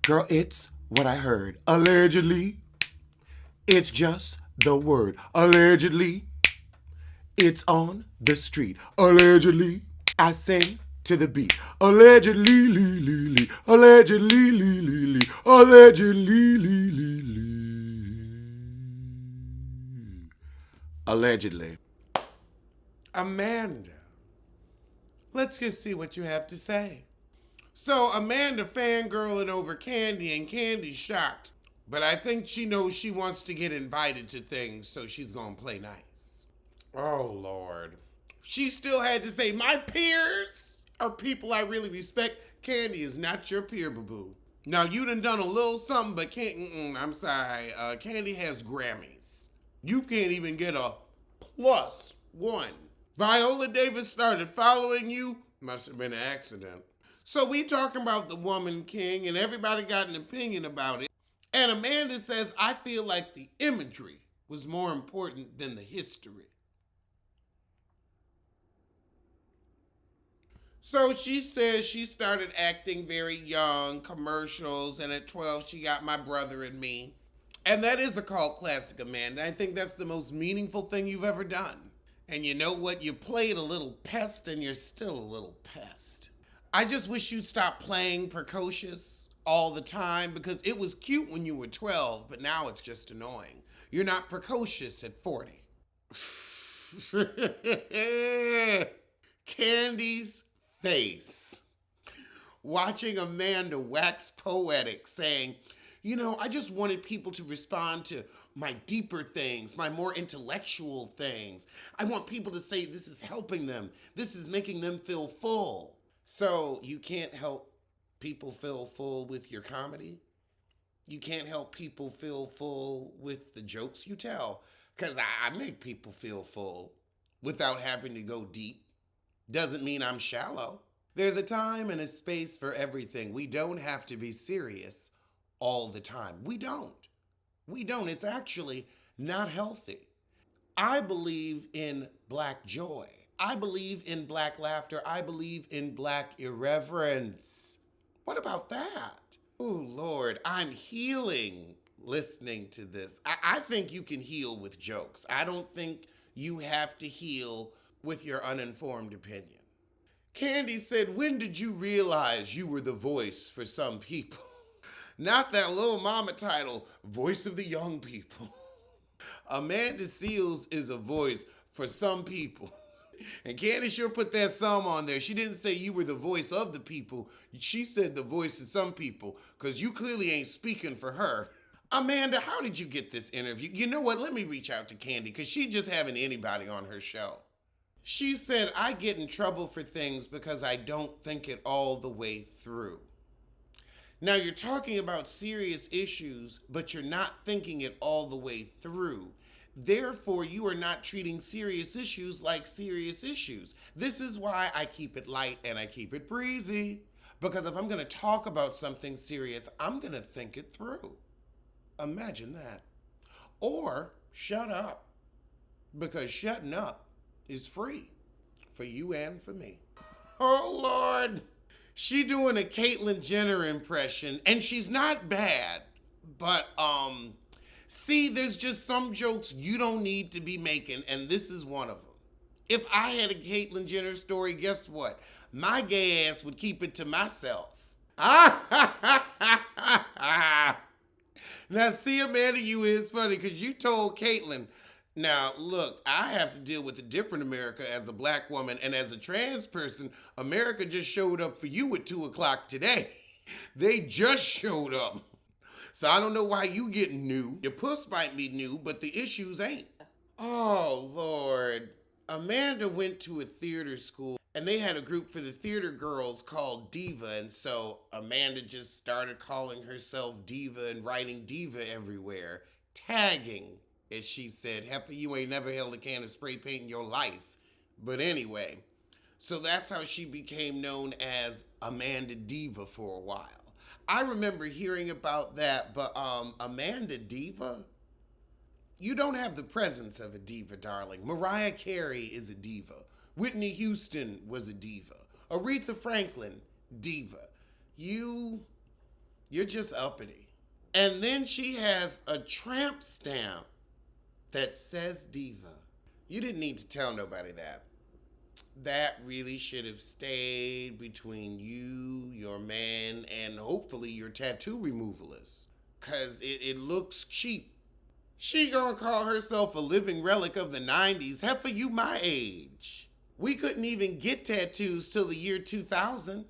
Girl, it's what I heard. Allegedly, it's just the word. Allegedly, it's on the street. Allegedly, I sing to the beat. Allegedly, lee, lee, lee. Allegedly, lee, lee, lee. Allegedly, lee, lee, lee. Allegedly. Amanda, let's just see what you have to say. So Amanda fangirling over Kandi, and Kandi's shocked. But I think she knows she wants to get invited to things, so she's gonna play nice. Oh, Lord. She still had to say, my peers are people I really respect. Kandi is not your peer, boo-boo. Now, you done a little something, but I'm sorry. Kandi has Grammys. You can't even get a +1. Viola Davis started following you. Must have been an accident. So we talking about the woman king, and everybody got an opinion about it. And Amanda says, I feel like the imagery was more important than the history. So she says she started acting very young, commercials, and at 12 she got My Brother and Me. And that is a cult classic, Amanda. I think that's the most meaningful thing you've ever done. And you know what? You played a little pest and you're still a little pest. I just wish you'd stop playing precocious all the time, because it was cute when you were 12, but now it's just annoying. You're not precocious at 40. Kandi's face. Watching Amanda wax poetic, saying, you know, I just wanted people to respond to my deeper things, my more intellectual things. I want people to say this is helping them. This is making them feel full. So you can't help people feel full with your comedy? You can't help people feel full with the jokes you tell? Because I make people feel full without having to go deep. Doesn't mean I'm shallow. There's a time and a space for everything. We don't have to be serious all the time. We don't. It's actually not healthy. I believe in black joy. I believe in black laughter. I believe in black irreverence. What about that? Oh, Lord, I'm healing listening to this. I think you can heal with jokes. I don't think you have to heal with your uninformed opinion. Kandi said, when did you realize you were the voice for some people? Not that little mama title, voice of the young people. Amanda Seales is a voice for some people. And Kandi sure put that some on there. She didn't say you were the voice of the people. She said the voice of some people, because you clearly ain't speaking for her. Amanda, how did you get this interview? You know what? Let me reach out to Kandi, because she's just having anybody on her show. She said, I get in trouble for things because I don't think it all the way through. Now, you're talking about serious issues, but you're not thinking it all the way through. Therefore, you are not treating serious issues like serious issues. This is why I keep it light and I keep it breezy. Because if I'm going to talk about something serious, I'm going to think it through. Imagine that. Or shut up. Because shutting up is free for you and for me. Oh, Lord. She doing a Caitlyn Jenner impression, and she's not bad. But, see, there's just some jokes you don't need to be making, and this is one of them. If I had a Caitlyn Jenner story, guess what? My gay ass would keep it to myself. Now, see, Amanda, you is funny, because you told Caitlyn, now, look, I have to deal with a different America as a black woman, and as a trans person, America just showed up for you at 2 o'clock today. They just showed up. So I don't know why you getting new. Your puss might be new, but the issues ain't. Oh, Lord. Amanda went to a theater school, and they had a group for the theater girls called Diva, and so Amanda just started calling herself Diva and writing Diva everywhere, tagging, as she said, heifer, you ain't never held a can of spray paint in your life. But anyway, so that's how she became known as Amanda Diva for a while. I remember hearing about that, but Amanda Diva? You don't have the presence of a diva, darling. Mariah Carey is a diva. Whitney Houston was a diva. Aretha Franklin, diva. You You're just uppity. And then she has a tramp stamp that says Diva. You didn't need to tell nobody that. That really should have stayed between you, your man, and hopefully your tattoo removalist. Cause it looks cheap. She gonna call herself a living relic of the 90s. Heifer, you my age. We couldn't even get tattoos till the year 2000.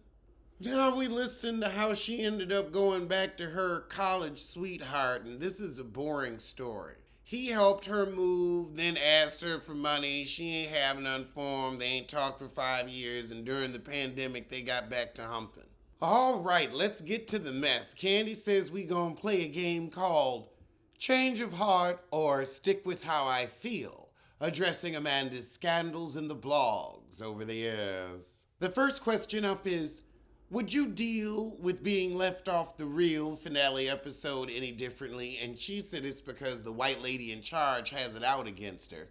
Now we listen to how she ended up going back to her college sweetheart, and this is a boring story. He helped her move, then asked her for money. She ain't have none for him. They ain't talked for 5 years, and during the pandemic, they got back to humping. All right, let's get to the mess. Kandi says we gonna play a game called Change of Heart or Stick with How I Feel, addressing Amanda's scandals in the blogs over the years. The first question up is, would you deal with being left off the real finale episode any differently? And she said it's because the white lady in charge has it out against her,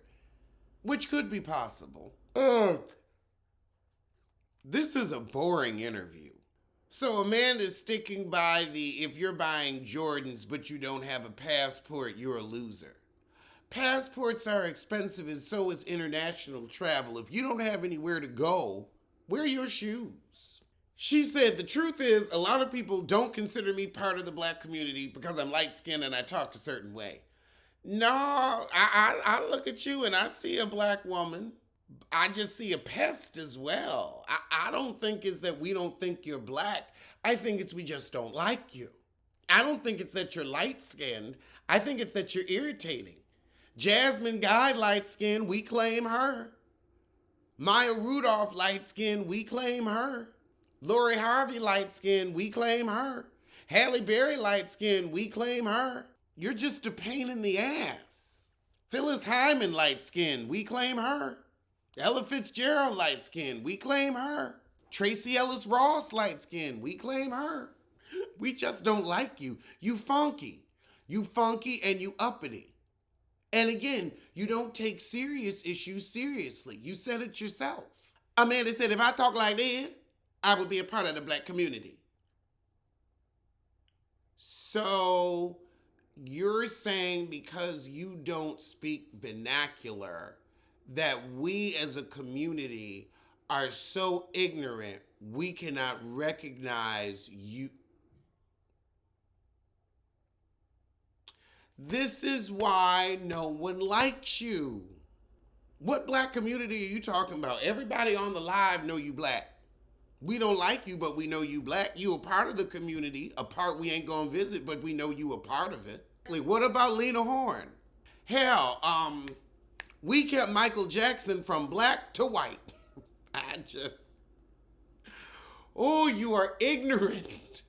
which could be possible. This is a boring interview. So Amanda's sticking by the if you're buying Jordans but you don't have a passport, you're a loser. Passports are expensive and so is international travel. If you don't have anywhere to go, wear your shoes. She said, the truth is, a lot of people don't consider me part of the black community because I'm light-skinned and I talk a certain way. No, I look at you and I see a black woman. I just see a pest as well. I don't think it's that we don't think you're black. I think it's we just don't like you. I don't think it's that you're light-skinned. I think it's that you're irritating. Jasmine Guy, light-skinned, we claim her. Maya Rudolph, light-skinned, we claim her. Lori Harvey, light-skinned, we claim her. Halle Berry, light-skinned, we claim her. You're just a pain in the ass. Phyllis Hyman, light-skinned, we claim her. Ella Fitzgerald, light-skinned, we claim her. Tracy Ellis Ross, light-skinned, we claim her. We just don't like you. You funky. You funky and you uppity. And again, you don't take serious issues seriously. You said it yourself. Amanda said, if I talk like this, I would be a part of the black community. So you're saying because you don't speak vernacular that we as a community are so ignorant we cannot recognize you. This is why no one likes you. What black community are you talking about? Everybody on the live know you black. We don't like you, but we know you black. You a part of the community, a part we ain't gonna visit, but we know you a part of it. Like, what about Lena Horne? Hell, we kept Michael Jackson from black to white. Oh, you are ignorant.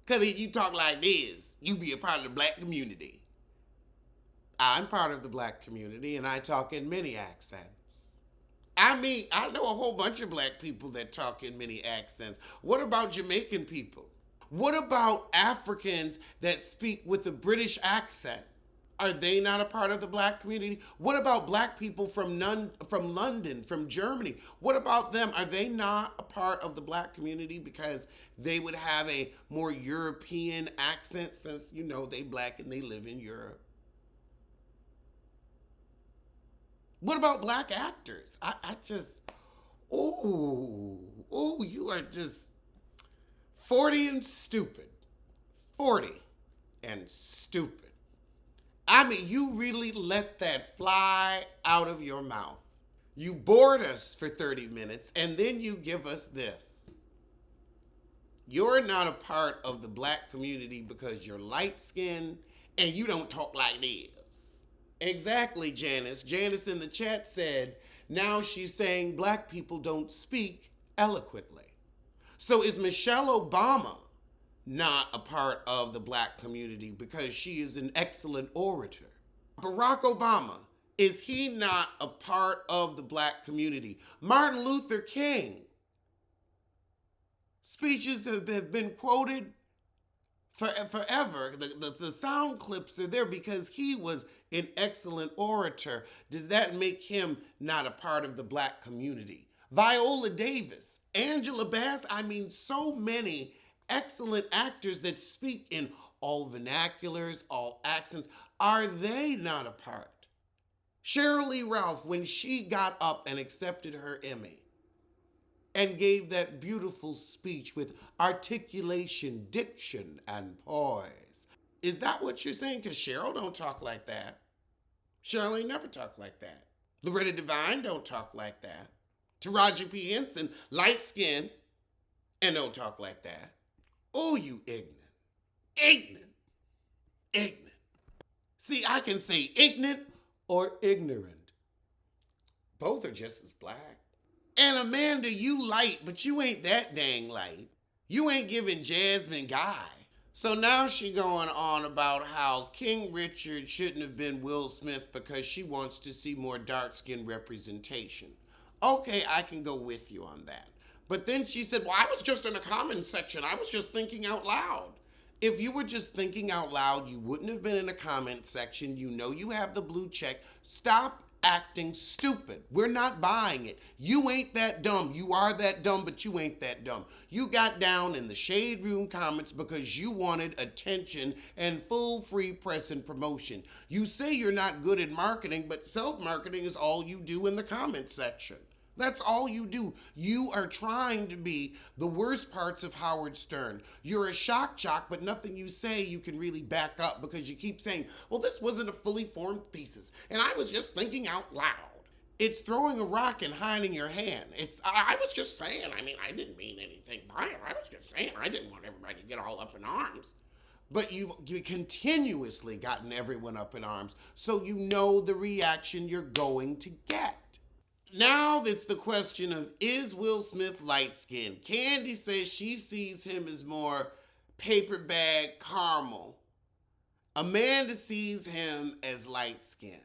Because you talk like this, you be a part of the black community. I'm part of the black community, and I talk in many accents. I mean, I know a whole bunch of black people that talk in many accents. What about Jamaican people? What about Africans that speak with a British accent? Are they not a part of the black community? What about black people from London, from Germany? What about them? Are they not a part of the black community because they would have a more European accent since, you know, they black and they live in Europe? What about black actors? You are just 40 and stupid. 40 and stupid. I mean, you really let that fly out of your mouth. You bored us for 30 minutes and then you give us this. You're not a part of the black community because you're light-skinned and you don't talk like this. Exactly, Janice. Janice in the chat said, now she's saying black people don't speak eloquently. So is Michelle Obama not a part of the black community because she is an excellent orator? Barack Obama, is he not a part of the black community? Martin Luther King, speeches have been quoted forever. The sound clips are there because he was an excellent orator. Does that make him not a part of the black community? Viola Davis, Angela Bassett, I mean, so many excellent actors that speak in all vernaculars, all accents. Are they not a part? Sheryl Lee Ralph, when she got up and accepted her Emmy and gave that beautiful speech with articulation, diction, and poise, is that what you're saying? Because Cheryl don't talk like that. Cheryl ain't never talked like that. Loretta Devine don't talk like that. Taraji P. Henson, light skin, and don't talk like that. Oh, you ignorant. Ignorant. Ignorant. See, I can say ignorant or ignorant. Both are just as black. And Amanda, you light, but you ain't that dang light. You ain't giving Jasmine Guy. So now she going on about how King Richard shouldn't have been Will Smith because she wants to see more dark-skinned representation. Okay, I can go with you on that. But then she said, well, I was just in the comments section. I was just thinking out loud. If you were just thinking out loud, you wouldn't have been in the comment section. You know you have the blue check. Stop acting stupid. We're not buying it. You ain't that dumb. You are that dumb, but you ain't that dumb. You got down in the Shade Room comments because you wanted attention and full free press and promotion. You say you're not good at marketing, but self-marketing is all you do in the comment section. That's all you do. You are trying to be the worst parts of Howard Stern. You're a shock jock, but nothing you say you can really back up because you keep saying, well, this wasn't a fully formed thesis, and I was just thinking out loud. It's throwing a rock and hiding your hand. I was just saying, I didn't mean anything by it. I was just saying, I didn't want everybody to get all up in arms. But you've continuously gotten everyone up in arms, so you know the reaction you're going to get. Now it's the question of, is Will Smith light-skinned? Kandi says she sees him as more paper bag caramel. Amanda sees him as light-skinned.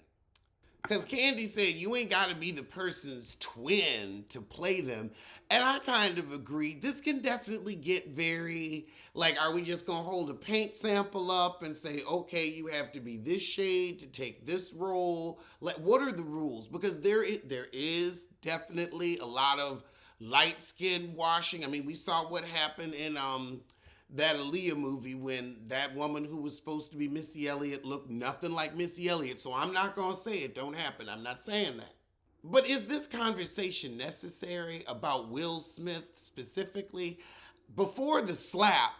Because Kandi said you ain't got to be the person's twin to play them. And I kind of agree. This can definitely get very, like, are we just going to hold a paint sample up and say, okay, you have to be this shade to take this role? Like, what are the rules? Because there is definitely a lot of light skin washing. I mean, we saw what happened in that Aaliyah movie when that woman who was supposed to be Missy Elliott looked nothing like Missy Elliott. So I'm not going to say it don't happen. I'm not saying that. But is this conversation necessary about Will Smith specifically? Before the slap,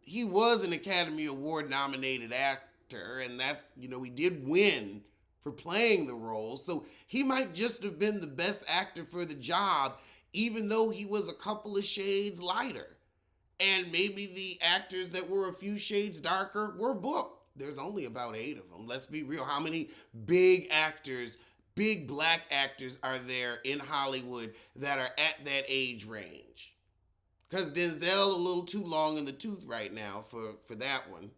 he was an Academy Award nominated actor, and that's, he did win for playing the role. So he might just have been the best actor for the job, even though he was a couple of shades lighter. And maybe the actors that were a few shades darker were booked. There's only about 8 of them. Let's be real. How many big black actors are there in Hollywood that are at that age range? Because Denzel a little too long in the tooth right now for that one.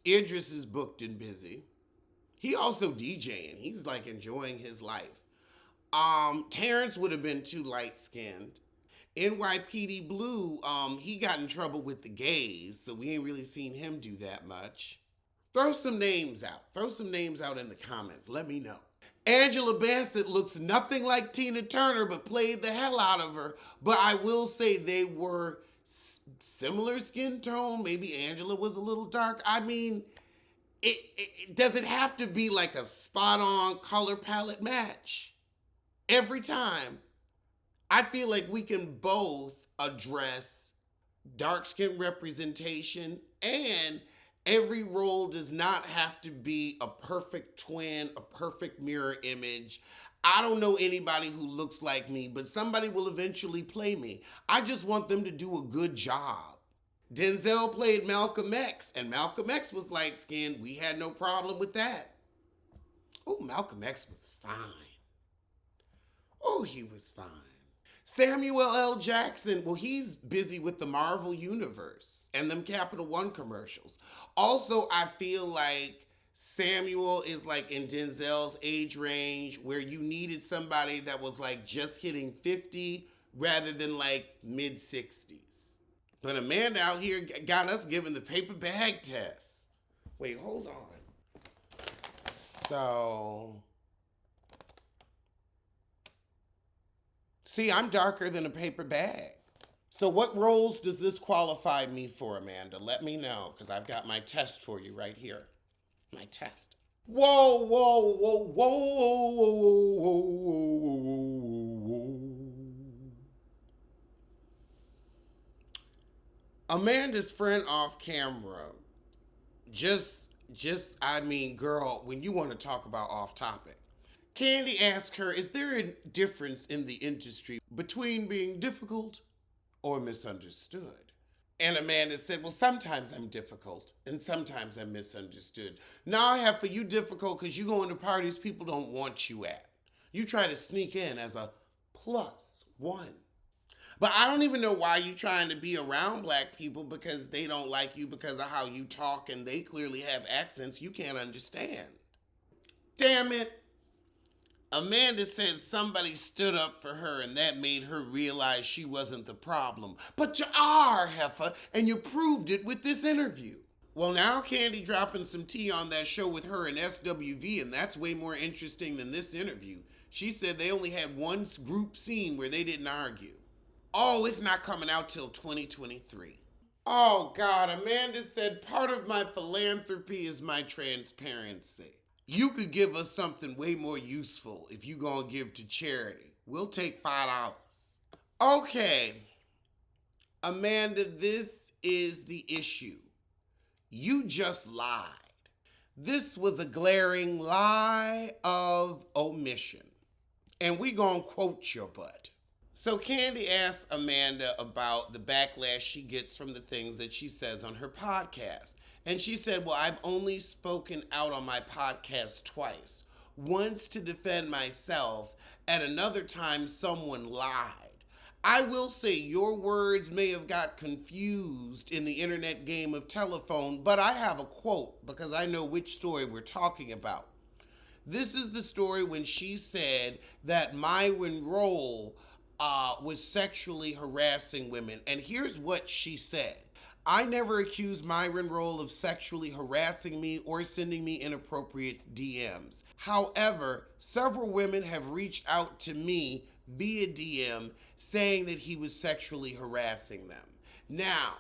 Idris is booked and busy. He also DJing. He's like enjoying his life. Terrence would have been too light-skinned. NYPD Blue, he got in trouble with the gays, so we ain't really seen him do that much. Throw some names out. Throw some names out in the comments. Let me know. Angela Bassett looks nothing like Tina Turner, but played the hell out of her. But I will say they were similar skin tone. Maybe Angela was a little dark. I mean, does it have to be like a spot-on color palette match every time? I feel like we can both address dark skin representation, and every role does not have to be a perfect twin, a perfect mirror image. I don't know anybody who looks like me, but somebody will eventually play me. I just want them to do a good job. Denzel played Malcolm X, and Malcolm X was light-skinned. We had no problem with that. Oh, Malcolm X was fine. Oh, he was fine. Samuel L. Jackson, well, he's busy with the Marvel Universe and them Capital One commercials. Also, I feel like Samuel is like in Denzel's age range where you needed somebody that was like just hitting 50 rather than like mid-60s. But Amanda out here got us giving the paper bag test. Wait, hold on. So... see, I'm darker than a paper bag. So what roles does this qualify me for, Amanda? Let me know, because I've got my test for you right here. My test. Whoa, whoa, whoa, whoa, whoa, whoa, whoa, whoa. Amanda's friend off camera, I mean, girl, when you want to talk about off topic, Kandi asked her, is there a difference in the industry between being difficult or misunderstood? And Amanda said, well, sometimes I'm difficult and sometimes I'm misunderstood. Now I have for you difficult because you go into parties people don't want you at. You try to sneak in as a +1. But I don't even know why you're trying to be around black people, because they don't like you because of how you talk and they clearly have accents you can't understand. Damn it. Amanda said somebody stood up for her and that made her realize she wasn't the problem. But you are, heifer, and you proved it with this interview. Well, now Kandi dropping some tea on that show with her and SWV, and that's way more interesting than this interview. She said they only had one group scene where they didn't argue. Oh, it's not coming out till 2023. Oh, God, Amanda said part of my philanthropy is my transparency. You could give us something way more useful if you gonna give to charity. We'll take $5. Okay, Amanda, this is the issue. You just lied. This was a glaring lie of omission. And we gonna quote your butt. So Kandi asked Amanda about the backlash she gets from the things that she says on her podcast. And she said, well, I've only spoken out on my podcast twice. Once to defend myself, at another time someone lied. I will say your words may have got confused in the internet game of telephone, but I have a quote because I know which story we're talking about. This is the story when she said that Myron Rolle was sexually harassing women. And here's what she said. I never accused Myron Rolle of sexually harassing me or sending me inappropriate DMs. However, several women have reached out to me via DM saying that he was sexually harassing them. Now,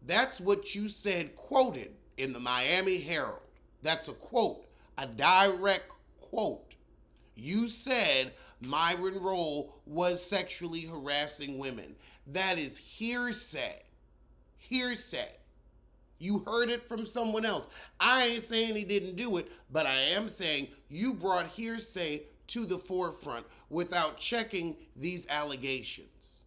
that's what you said quoted in the Miami Herald. That's a quote, a direct quote. You said Myron Rolle was sexually harassing women. That is hearsay. Hearsay. You heard it from someone else. I ain't saying he didn't do it, but I am saying you brought hearsay to the forefront without checking these allegations.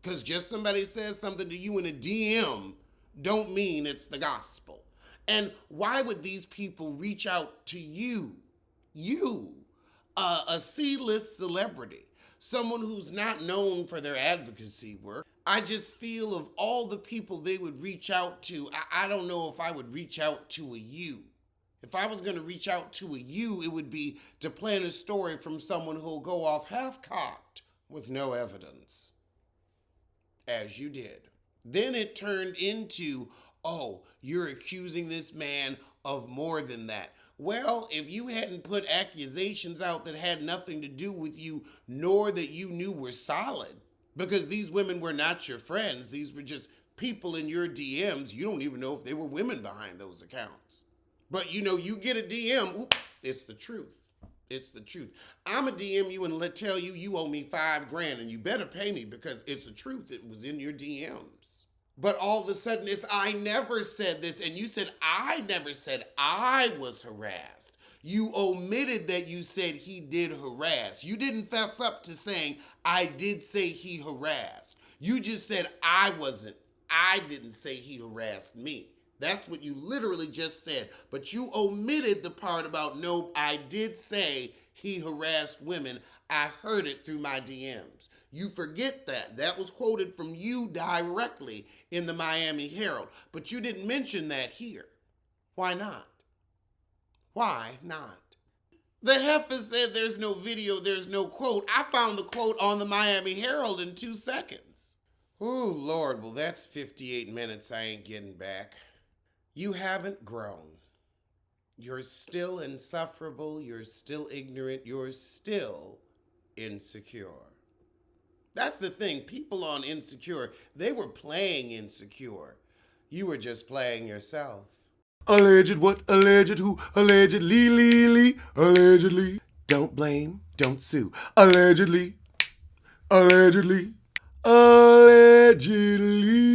Because just somebody says something to you in a DM don't mean it's the gospel. And why would these people reach out to you? You, a C-list celebrity, someone who's not known for their advocacy work. I just feel of all the people they would reach out to, I don't know if I would reach out to a you. If I was going to reach out to a you, it would be to plan a story from someone who'll go off half-cocked with no evidence. As you did. Then it turned into, oh, you're accusing this man of more than that. Well, if you hadn't put accusations out that had nothing to do with you, nor that you knew were solid, because these women were not your friends, these were just people in your DMs, you don't even know if they were women behind those accounts. But you know, you get a DM, oops, it's the truth. It's the truth. I'm a DM you and tell you you owe me $5,000 and you better pay me because it's the truth. It was in your DMs. But all of a sudden it's, I never said this. And you said, I never said I was harassed. You omitted that you said he did harass. You didn't fess up to saying, I did say he harassed. You just said, I didn't say he harassed me. That's what you literally just said. But you omitted the part about, no, I did say he harassed women. I heard it through my DMs. You forget that. That was quoted from you directly in the Miami Herald. But you didn't mention that here. Why not? Why not? The heifer said there's no video, there's no quote. I found the quote on the Miami Herald in 2 seconds. Oh, Lord, well, that's 58 minutes I ain't getting back. You haven't grown. You're still insufferable. You're still ignorant. You're still insecure. That's the thing. People on Insecure, they were playing Insecure. You were just playing yourself. Alleged what? Alleged who? Allegedly, allegedly. Don't blame, don't sue. Allegedly, allegedly, allegedly.